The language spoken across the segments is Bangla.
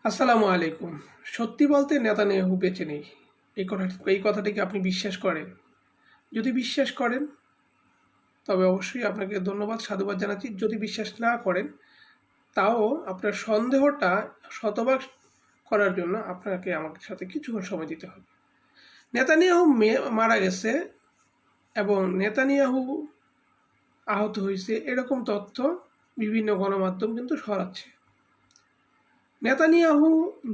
আসসালামু আলাইকুম। সত্যি বলতে নেতানিয়াহু বেঁচে নেই। এই কথাটি কি আপনি বিশ্বাস করেন? যদি বিশ্বাস করেন তবে অবশ্যই আপনাকে ধন্যবাদ, সাধুবাদ জানাচ্ছি। যদি বিশ্বাস না করেন তাও আপনার সন্দেহটা শতভাগ করার জন্য আপনাকে আমার সাথে কিছুক্ষণ সময় দিতে হবে। নেতানিয়াহু মারা গেছে এবং নেতানিয়াহু আহত হয়েছে এরকম তথ্য বিভিন্ন গণমাধ্যম কিন্তু ছড়াচ্ছে। নেতানিয়াহু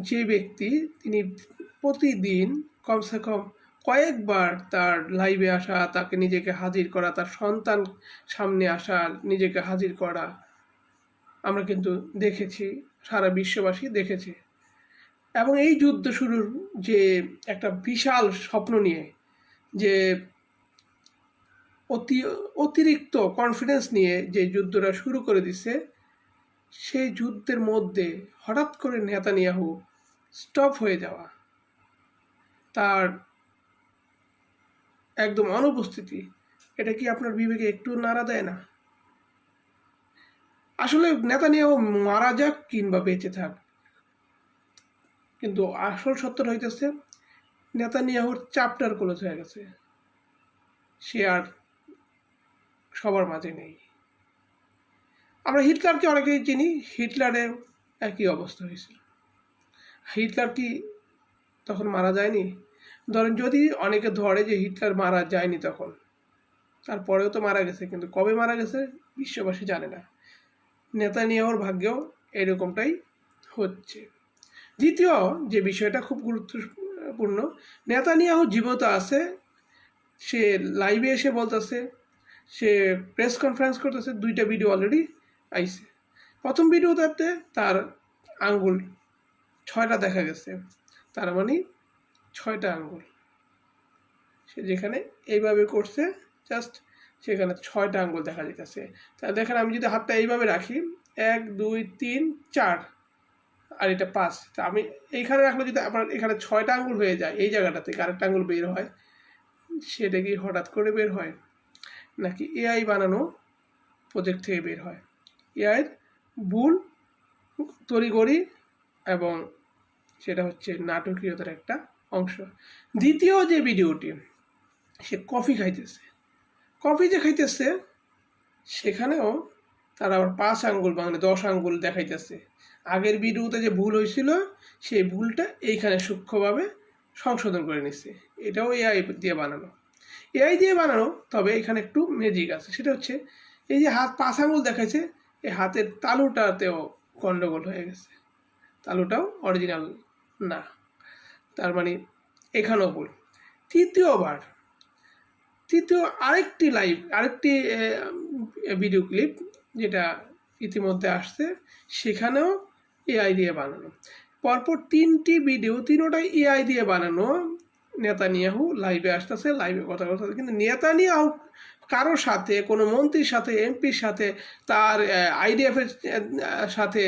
যে ব্যক্তি তিনি প্রতিদিন কমসে কম কয়েকবার তার লাইভে আসা, তাকে নিজেকে হাজির করা, তার সন্তান সামনে আসা, নিজেকে হাজির করা আমরা কিন্তু দেখেছি, সারা বিশ্ববাসী দেখেছে। এবং এই যুদ্ধ শুরুর যে একটা বিশাল স্বপ্ন নিয়ে, যে অতিরিক্ত কনফিডেন্স নিয়ে যে যুদ্ধটা শুরু করে দিছে, সেই যুদ্ধের মধ্যে হঠাৎ করে নেতানিয়াহু স্টপ হয়ে যাওয়া, তার একদম অনুপস্থিতি, এটা কি আপনার বিবেকে একটু নাড়া দেয় না? আসলে নেতানিয়াহু মারা যাক কিংবা বেঁচে থাক, কিন্তু আসল সত্যটা হইতেছে নেতানিয়াহুর চ্যাপ্টার ক্লোজ হয়ে গেছে। সে আর সবার মাঝে নেই। আমরা হিটলারকে অনেকেই চিনি, হিটলারের একই অবস্থা হয়েছিল। হিটলার কি তখন মারা যায়নি? ধরেন যদি অনেকে ধরে যে হিটলার মারা যায়নি তখন, তারপরেও তো মারা গেছে, কিন্তু কবে মারা গেছে বিশ্ববাসী জানে না। নেতানিয়াহুর ভাগ্যেও এরকমটাই হচ্ছে। দ্বিতীয় যে বিষয়টা খুব গুরুত্বপূর্ণ, নেতানিয়াহু জীবিত আছে, সে লাইভে এসে বলতেছে, সে প্রেস কনফারেন্স করতেছে, 2টা ভিডিও অলরেডি আইছে। প্রথম ভিডিওটাতে তার আঙ্গুল 6টা দেখা গেছে, তার মানে 6টা আঙ্গুল সে যেখানে এইভাবে করছে, জাস্ট সেখানে 6টা আঙ্গুল দেখা যেতেছে। তা দেখেন, আমি যদি হাতটা এইভাবে রাখি, 1 2 3 4 আর এটা 5, তা আমি এইখানে রাখলে যদি আপনার এখানে 6টা আঙ্গুল হয়ে যায়, এই জায়গাটা থেকে আরেকটা আঙ্গুল বের হয়, সেটা কি হঠাৎ করে বের হয় নাকি এআই বানানো প্রজেক্ট থেকে বের হয়? এআইয়ের ভুল তড়িঘড়ি, এবং সেটা হচ্ছে নাটকীয়তার একটা অংশ। দ্বিতীয় যে ভিডিওটি, সে কফি খাইতেছে, কফি যে খাইতেছে সেখানেও তার আবার 5 আঙ্গুল মানে 10 আঙ্গুল দেখাইতেছে। আগের ভিডিওতে যে ভুল হয়েছিল সেই ভুলটা এইখানে সূক্ষ্মভাবে সংশোধন করে নিচ্ছে। এটাও এআই দিয়ে বানানো, এআই দিয়ে বানানো। তবে এখানে একটু ম্যাজিক আছে, সেটা হচ্ছে এই যে হাত 5 আঙ্গুল দেখাইছে, এই হাতের তালুটাতেও গন্ডগোল হয়ে গেছে, তালুটাও অরিজিনাল না, তার মানে এখানেও ভুল। তৃতীয় আরেকটি ভিডিও ক্লিপ যেটা ইতিমধ্যে আসছে, সেখানেও এআই দিয়ে বানানো। পরপর 3টি ভিডিও, তিনোটাই এআই দিয়ে বানানো। নেতানিয়াহু লাইভে আসতেছে, লাইভে কথা বলতেছে, কিন্তু নেতানিয়াহু কারোর সাথে, কোনো মন্ত্রীর সাথে, এমপির সাথে, তার আইডিএফ এর সাথে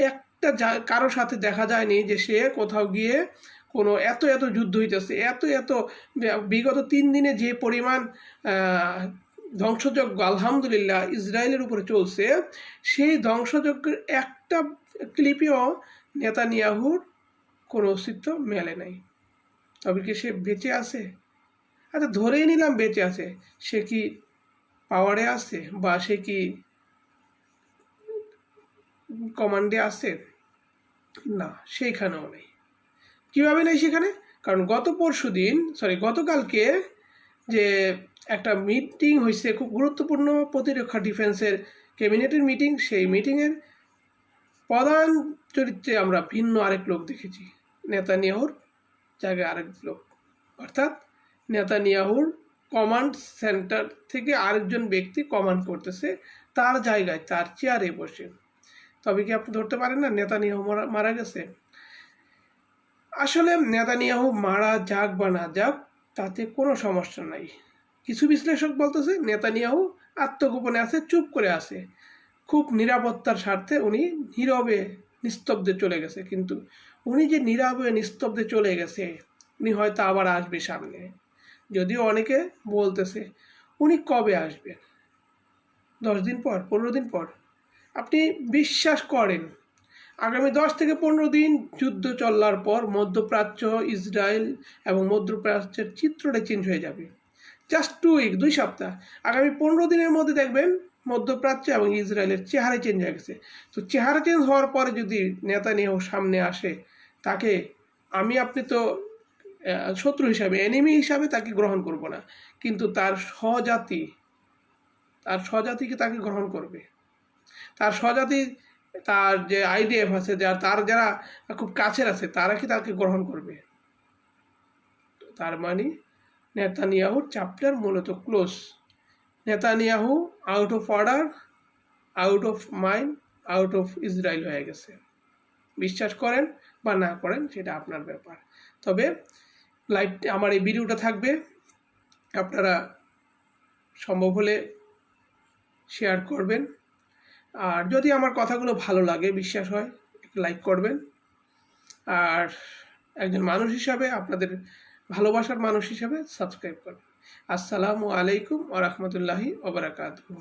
একটা কারোর সাথে দেখা যায়নি যে সে কোথাও গিয়ে কোনো এত যুদ্ধ হইতেছে, এত বিগত 3 দিনে যে পরিমাণ ধ্বংসযজ্ঞ আলহামদুলিল্লাহ ইসরায়েলের উপরে চলছে, সেই ধ্বংসযজ্ঞের একটা ক্লিপেও নেতানিয়াহুর কোনো অস্তিত্ব মেলে নাই। তবে কি সে বেঁচে আছে? আচ্ছা, ধরেই নিলাম বেঁচে আছে, সে কি পাওয়ারে আছে বা সে কি কমান্ডে আছে? না, সেইখানেও নেই। কিভাবে নেই সেখানে? কারণ গতকালকে যে একটা মিটিং হয়েছে, খুব গুরুত্বপূর্ণ প্রতিরক্ষা ডিফেন্সের ক্যাবিনেটের মিটিং, সেই মিটিংয়ের প্রধান চরিত্রে আমরা ভিন্ন আরেক লোক দেখেছি, নেতানিয়াহুর জায়গায় আরেক লোক, অর্থাৎ নেতানিয়াহুর কমান্ড সেন্টার থেকে আরেকজন ব্যক্তি কমান্ড করতেছে তার জায়গায়, তার চেয়ারে বসে। তবে কি আপনি ধরতে পারেন না নেতানিয়াহু মারা গেছে? আসলে নেতানিয়াহু মারা যাক বা না যাক, তাতে কোনো সমস্যা নাই। কিছু বিশ্লেষক বলতেছে নেতানিয়াহু আত্মগোপনে আছে, চুপ করে আছে, খুব নিরাপত্তার স্বার্থে উনি নীরবে নিস্তব্ধে চলে গেছে। কিন্তু উনি যে নীরবে নিস্তব্ধে চলে গেছে, উনি হয়তো আবার আসবে সামনে। যদিও অনেকে বলতেছে উনি কবে আসবেন, 10 দিন পর, 15 দিন পর। আপনি বিশ্বাস করেন, আগামী 10 থেকে 15 দিন যুদ্ধ চলার পর মধ্যপ্রাচ্য, ইসরায়েল এবং মধ্যপ্রাচ্যের চিত্রটা চেঞ্জ হয়ে যাবে। জাস্ট 2 উইক, 2 সপ্তাহ। আগামী 15 দিনের মধ্যে দেখবেন মধ্যপ্রাচ্য এবং ইসরায়েলের চেহারা চেঞ্জ হয়ে গেছে। তো চেহারা চেঞ্জ হওয়ার পরে যদি নেতানিয়াহু সামনে আসে, তাকে আপনি তো শত্রু হিসাবে, এনিমি হিসাবে তাকে গ্রহণ করব না, কিন্তু তার স্বজাতিকে তাকে গ্রহণ করবে। তার স্বজাতি, তার যে আইডিএফ আছে, তার যারা খুব কাছের আছে, তারা কি তাকে গ্রহণ করবে। তার মানে নেতানিয়াহুর চ্যাপ্টার মূলত close. Netanyahu out of order, out of mind, out of Israel হয়ে গেছে। বিশ্বাস করেন বা না করেন সেটা আপনার ব্যাপার। তবে আমার এই ভিডিওটা থাকবে, আপনারা সম্ভব হলে শেয়ার করবেন। আর যদি আমার কথাগুলো ভালো লাগে, বিশ্বাস হয়, লাইক করবেন। আর একজন মানুষ হিসাবে, আপনাদের ভালোবাসার মানুষ হিসাবে সাবস্ক্রাইব করবেন। আসসালামু আলাইকুম ওয়া রাহমাতুল্লাহি ওয়া বারাকাতুহু।